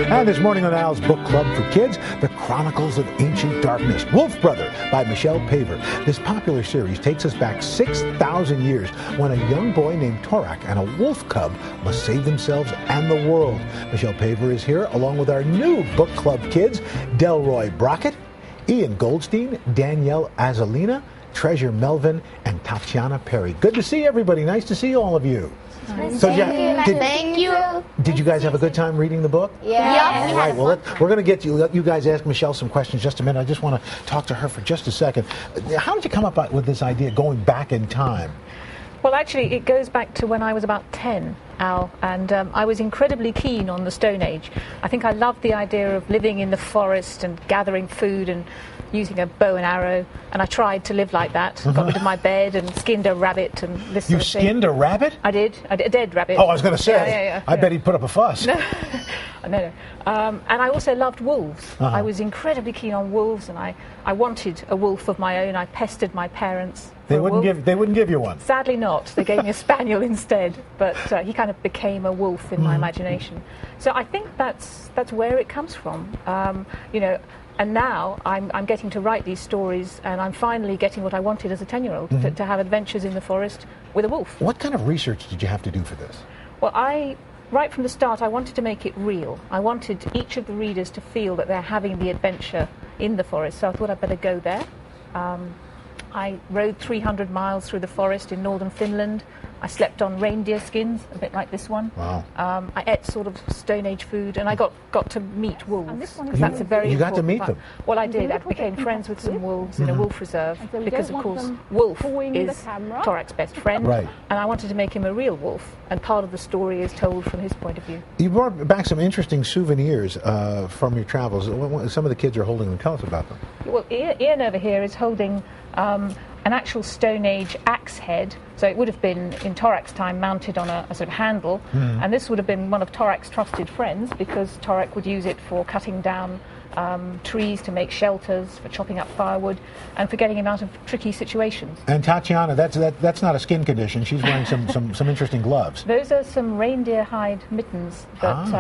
And this morning on Al's Book Club for Kids, The Chronicles of Ancient Darkness, Wolf Brother by Michelle Paver. This popular series takes us back 6,000 years when a young boy named Torak and a wolf cub must save themselves and the world. Michelle Paver is here along with our new Book Club kids, Delroy Brockett, Ian Goldstein, Danielle Azalina, Treasure Melvin, and Tatiana Perry. Good to see everybody. Nice to see all of you. So, Thank you. Did you guys have a good time reading the book? Yeah. All right, well, we're going to let you guys ask Michelle some questions just a minute. I just want to talk to her for just a second. How did you come up with this idea, going back in time? Well, actually, it goes back to when I was about 10, Al, and I was incredibly keen on the Stone Age. I think I loved the idea of living in the forest and gathering food and using a bow and arrow, and I tried to live like that. Got rid of my bed and skinned a rabbit and this sort of thing. You skinned a rabbit? I did. A dead rabbit. Oh, I was going to say. Yeah. I bet he'd put up a fuss. No. No. And I also loved wolves. I was incredibly keen on wolves, and I wanted a wolf of my own. I pestered my parents. They wouldn't give you one. Sadly not. They gave me a spaniel instead, but he kind of became a wolf in my imagination. So I think that's where it comes from. And now I'm getting to write these stories, and I'm finally getting what I wanted as a 10-year-old, to have adventures in the forest with a wolf. What kind of research did you have to do for this? Well, right from the start, I wanted to make it real. I wanted each of the readers to feel that they're having the adventure in the forest, so I thought I'd better go there. I rode 300 miles through the forest in northern Finland. I slept on reindeer skins, a bit like this one. Wow. I ate sort of Stone Age food, and I got to meet wolves. That's a very You got to important meet part. them? Well, I did. I became friends with some wolves in a wolf reserve because, of course, Wolf is Torak's best friend. Right. And I wanted to make him a real wolf, and part of the story is told from his point of view. You brought back some interesting souvenirs from your travels. Some of the kids are holding them. Tell us about them. Well, Ian over here is holding an actual Stone Age axe head. So it would have been, in Torak's time, mounted on a sort of handle. And this would have been one of Torak's trusted friends, because Torak would use it for cutting down trees to make shelters, for chopping up firewood, and for getting him out of tricky situations. And Tatiana, that's not a skin condition. She's wearing some interesting gloves. Those are some reindeer hide mittens that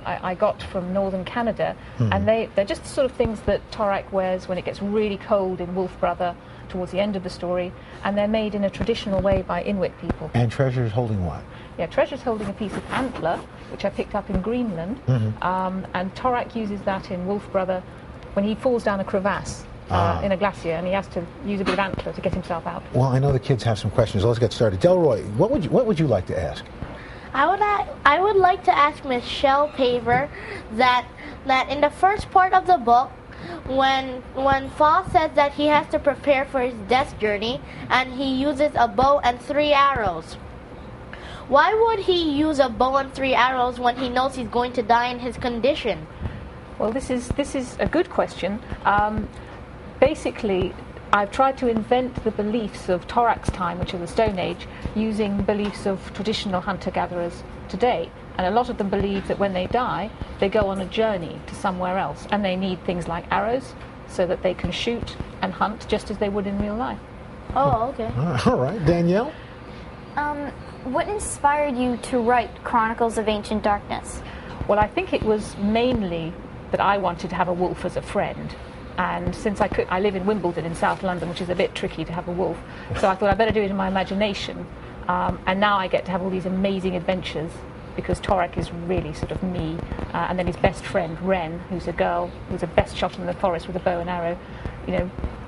I got from northern Canada. And they're just the sort of things that Torak wears when it gets really cold in Wolf Brother, towards the end of the story, and they're made in a traditional way by Inuit people. And Treasure's holding what? Yeah, Treasure's holding a piece of antler, which I picked up in Greenland, and Torak uses that in Wolf Brother when he falls down a crevasse in a glacier, and he has to use a bit of antler to get himself out. Well, I know the kids have some questions. Let's get started. Delroy, what would you like to ask? I would like to ask Michelle Paver that in the first part of the book, when Fall says that he has to prepare for his death journey, and he uses a bow and 3 arrows. Why would he use a bow and 3 arrows when he knows he's going to die in his condition? Well, this is a good question. Basically, I've tried to invent the beliefs of Torak's time, which is the Stone Age, using beliefs of traditional hunter-gatherers today. And a lot of them believe that when they die, they go on a journey to somewhere else, and they need things like arrows so that they can shoot and hunt just as they would in real life. Oh, okay. All right. Danielle? What inspired you to write Chronicles of Ancient Darkness? Well, I think it was mainly that I wanted to have a wolf as a friend. And since I live in Wimbledon in South London, which is a bit tricky to have a wolf, so I thought I'd better do it in my imagination. And now I get to have all these amazing adventures, because Torak is really sort of me, and then his best friend, Wren, who's a girl, who's the best shot in the forest with a bow and arrow,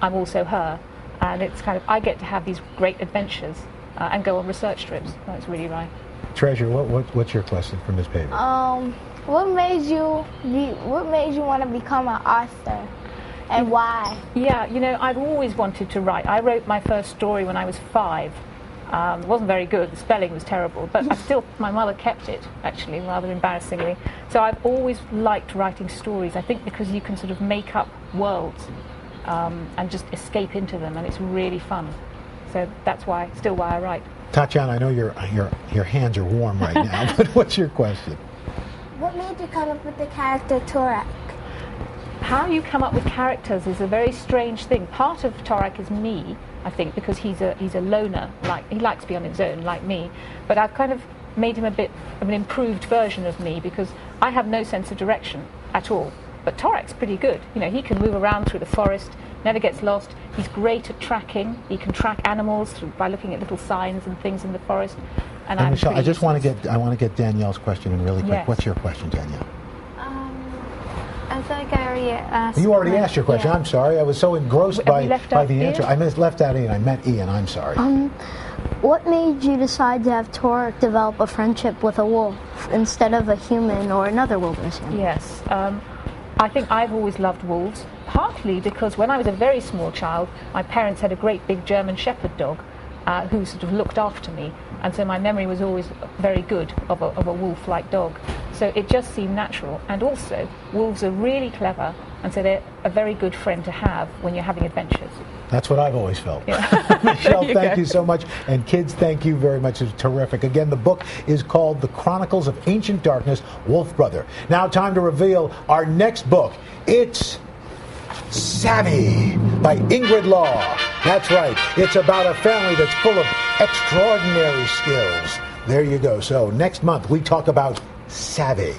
I'm also her. And it's kind of, I get to have these great adventures and go on research trips. That's really right. Treasure, what's your question for Ms. Paver? What made you want to become an author, and why? Yeah, I've always wanted to write. I wrote my first story when I was 5. It wasn't very good, the spelling was terrible, but my mother kept it, actually, rather embarrassingly. So I've always liked writing stories, I think because you can sort of make up worlds and just escape into them, and it's really fun. So that's still why I write. Tatiana, I know your hands are warm right now, but what's your question? What made you come up with the character Torak? How you come up with characters is a very strange thing. Part of Torak is me, I think, because he's a loner. He likes to be on his own, like me. But I've kind of made him a bit of an improved version of me, because I have no sense of direction at all. But Torak's pretty good. You know, he can move around through the forest, never gets lost. He's great at tracking. He can track animals by looking at little signs and things in the forest. And Michelle, I just want to get Danielle's question in really quick. Yes. What's your question, Danielle? I feel like I already asked. You already asked your question. Yeah. I'm sorry. I was so engrossed by the answer. Ian? I left out Ian. I meant Ian. I'm sorry. What made you decide to have Torak develop a friendship with a wolf instead of a human or another wilderness animal? Yes. I think I've always loved wolves, partly because when I was a very small child, my parents had a great big German Shepherd dog who sort of looked after me, and so my memory was always very good of a wolf-like dog. So it just seemed natural. And also, wolves are really clever, and so they're a very good friend to have when you're having adventures. That's what I've always felt. Yeah. Michelle, thank you so much. And kids, thank you very much. It's terrific. Again, the book is called The Chronicles of Ancient Darkness, Wolf Brother. Now time to reveal our next book. It's Savvy by Ingrid Law. That's right. It's about a family that's full of extraordinary skills. There you go. So next month we talk about Savvy.